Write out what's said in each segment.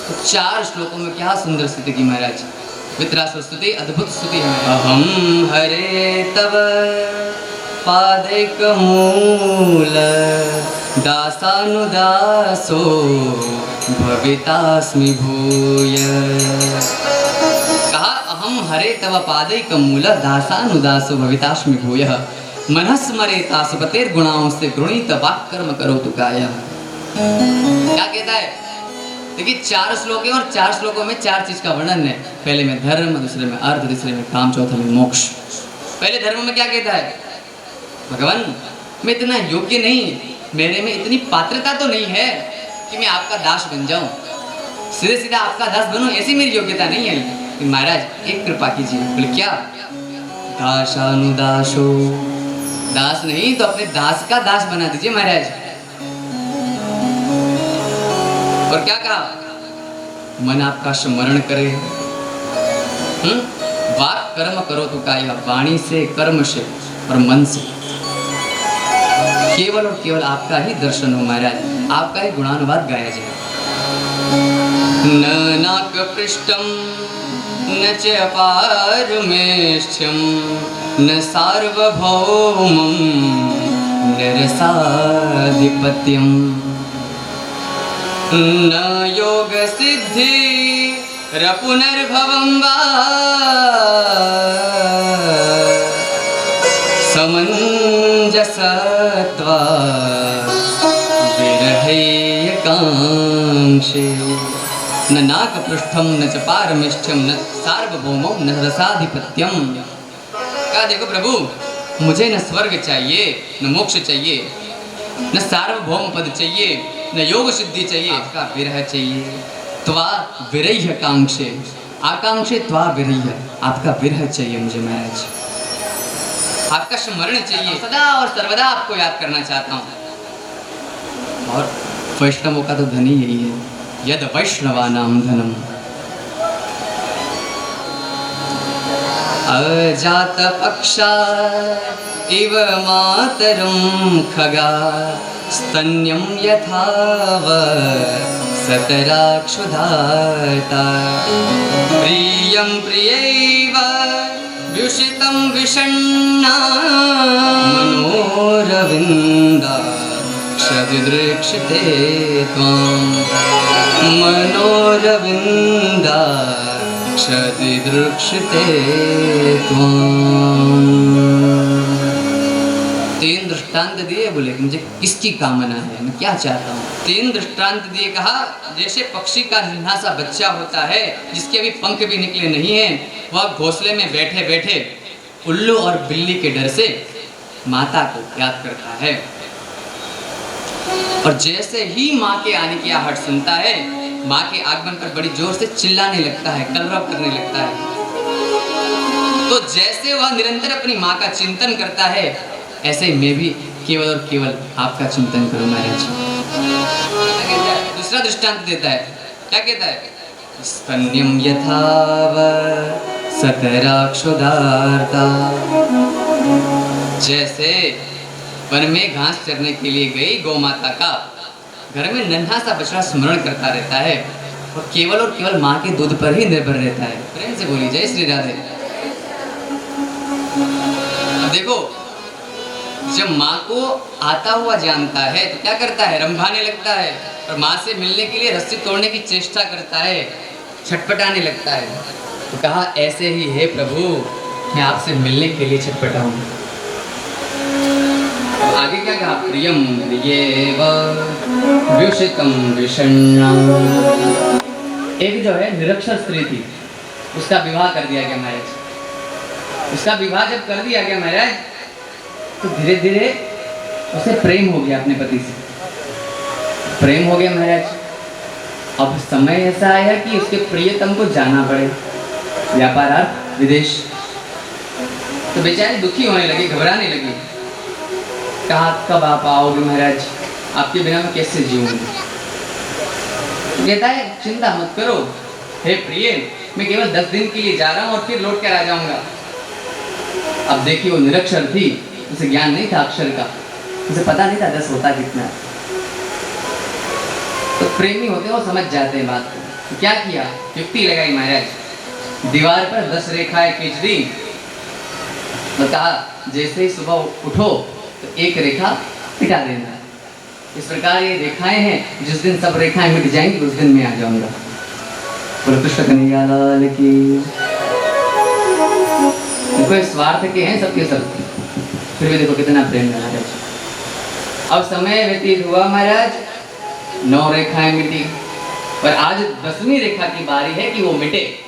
तो 4 श्लोकों में क्या सुंदर स्तुति की महाराज। वितरासुर स्तुति अद्भुत स्तुति है। अहम हरे तव पादैकमूल दासानुदासो भवितास्मि भूय। कहा अहम हरे तव पादैकमूल दासानुदासो भवितास्मि भूय मनः स्मरेता सुपतेर गुणाओं से गृणीत वाक् कर्म करो तु काय। क्या कहता है? देखिए 4 श्लोक है और 4 श्लोकों में 4 चीज का वर्णन है। पहले में धर्म, दूसरे में अर्थ, तीसरे में काम, चौथे में मोक्ष। पहले धर्म में क्या कहता है? भगवान मैं इतना योग्य नहीं, मेरे में इतनी पात्रता तो नहीं है कि मैं आपका दास बन जाऊं, सीधे सीधा आपका दास बनूं, ऐसी मेरी योग्यता नहीं है। महाराज एक कृपा कीजिए। बोले क्या? दासानुदासो, दास नहीं तो अपने दास का दास बना दीजिए महाराज। और क्या कहा? मन आपका स्मरण करे, वाक कर्म करो तो काय, वाणी से, कर्म से और मन से केवल और केवल आपका ही दर्शन हो महाराज, आपका ही गुणानुवाद गाया जाए। न नाक पृष्ठम न च पारमेष्ठ्यम न सार्वभौमं न रसाधिपत्यम न योग सिद्धि रपुनर्भवं वा समंजसत्वा विरहैकांक्षे न नाकपृष्ठम न च पारमेष्ठ्यम न सार्वभौमं न रसाधिपत्यम। क्या देखो प्रभु, मुझे न स्वर्ग चाहिए, न मोक्ष चाहिए, न सार्वभौम पद चाहिए, न योग सिद्धि चाहिए, आपका विरह चाहिए। त्वा विरह कांक्षे, आकांक्षे त्वा विरह, आपका विरह चाहिए मुझे महाराज, आपका स्मरण चाहिए, सदा और सर्वदा आपको याद करना चाहता हूँ। और वैष्णवों का तो धन ही यही है, यद वैष्णवानाम धनम। अजात पक्षा इव मातरं खगा स्तन्यं यथाव सतराक्षुधाता प्रियं प्रियैव व्युषितं विषण्णा मनोरविन्दा क्षदिदृक्षते त्वां मनोरविन्दा क्षदिदृक्षते त्वां। 3 दृष्टांत दिए, बोले मुझे किसकी कामना है, मैं क्या चाहता हूँ। 3 दृष्टांत दिए, कहा जैसे पक्षी का नन्हा सा बच्चा होता है जिसके अभी पंख भी निकले नहीं हैं, वह घोंसले में बैठे बैठे उल्लू और बिल्ली के डर से माता को याद करता है, और जैसे ही माँ के आने की आहट सुनता है, माँ के आगमन पर बड़ी जोर से चिल्लाने लगता है, कलरव करने लगता है। तो जैसे वह निरंतर अपनी माँ का चिंतन करता है, ऐसे ही मैं भी केवल और केवल आपका चिंतन करूं महाराज। दूसरा दृष्टांत देता है, क्या कहता है? स्तन्यं यथाव सतराक्षुधार्ता, जैसे वन में घास चरने के लिए गई गौ माता का घर में नन्हा सा बछड़ा स्मरण करता रहता है और केवल माँ के दूध पर ही निर्भर रहता है। प्रेम से बोली जय श्री राधे। अब देखो, जब माँ को आता हुआ जानता है तो क्या करता है? रंभाने लगता है और माँ से मिलने के लिए रस्सी तोड़ने की चेष्टा करता है, छटपटाने लगता है। तो कहा ऐसे ही है प्रभु, मैं आपसे मिलने के लिए छटपटाऊं। आगे क्या कहा? प्रियम प्रियेव व्युषितं विषण्णा। एक जो है निरक्षर स्त्री थी, उसका विवाह कर दिया गया महाराज। उसका विवाह जब कर दिया गया महाराज, तो धीरे धीरे उसे प्रेम हो गया अपने पति से, प्रेम हो गया महाराज। अब समय ऐसा आया कि उसके प्रियतम को जाना पड़े व्यापारार्थ विदेश। तो बेचारी दुखी होने लगी, घबराने लगी। कहा कब आप आओगे महाराज, आपके बिना मैं कैसे जीऊंगी। कहता है चिंता मत करो हे प्रिय, मैं केवल 10 दिन के लिए जा रहा हूँ और फिर लौट कर आ जाऊंगा। अब देखिए वो निरक्षर थी, उसे ज्ञान नहीं था अक्षर का, उसे पता नहीं था 10 होता कितना। तो प्रेमी होते हैं वो समझ जाते हैं बात को। तो क्या किया, युक्ति लगाई महाराज, दीवार पर 10 रेखाएं खींच दी और कहा जैसे ही सुबह उठो तो एक रेखा मिटा देना। इस प्रकार ये रेखाएं हैं, जिस दिन सब रेखाएं मिट जाएंगी उस दिन मैं आ जाऊंगा। बोलो कृष्ण कन्हैया लाल की। देखो स्वार्थ के हैं सबके सब, फिर भी देखो कितना प्रेम है महाराज। अब समय व्यतीत हुआ महाराज, 9 रेखाएं मिटी और आज 10वीं रेखा की बारी है कि वो मिटे।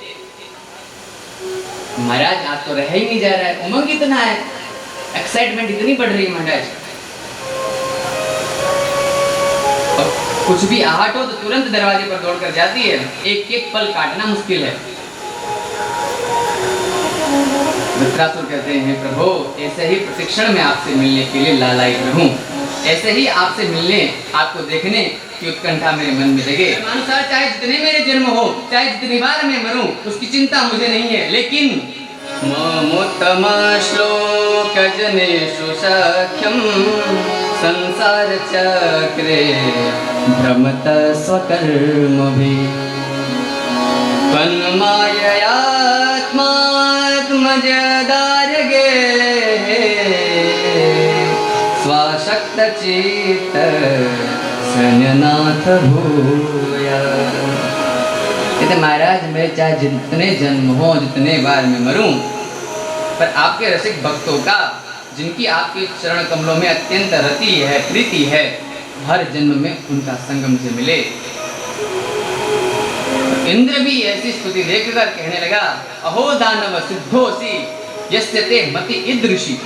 महाराज आज तो रह ही नहीं जा रहा है, उमंग इतना है, एक्साइटमेंट इतनी बढ़ रही है महाराज। और कुछ भी आहट हो तो तुरंत दरवाजे पर दौड़कर जाती है, एक एक पल काटना मुश्किल है। वृत्रासुर कहते हैं प्रभु ऐसे ही प्रतिक्षण में आपसे मिलने के लिए लालायित रहूं, ऐसे ही आपसे मिलने, आपको देखने की उत्कंठा मेरे मन में जगे। अनुसार चाहे जितने मेरे जन्म हो, चाहे जितनी बार मैं मरूं, उसकी चिंता मुझे नहीं है, लेकिन ममोत्तम श्लोक जनेषु सख्यम संसार चक्रे भ्रमत स्वकर्मभिः तन्माययात्मात्मजदार्यगे स्वशक्तचित्त संयनाथ भूया। कहते महाराज मैं चाहे जितने जन्म हो, जितने बार मैं मरूं, पर आपके रसिक भक्तों का, जिनकी आपके चरण कमलों में अत्यंत रति है, प्रीति है, हर जन्म में उनका संग मुझे मिले। इंद्र भी ऐसी स्तुति देखकर कहने लगा अहो दानव सिद्धोसी यस्य ते मति ईदृशी।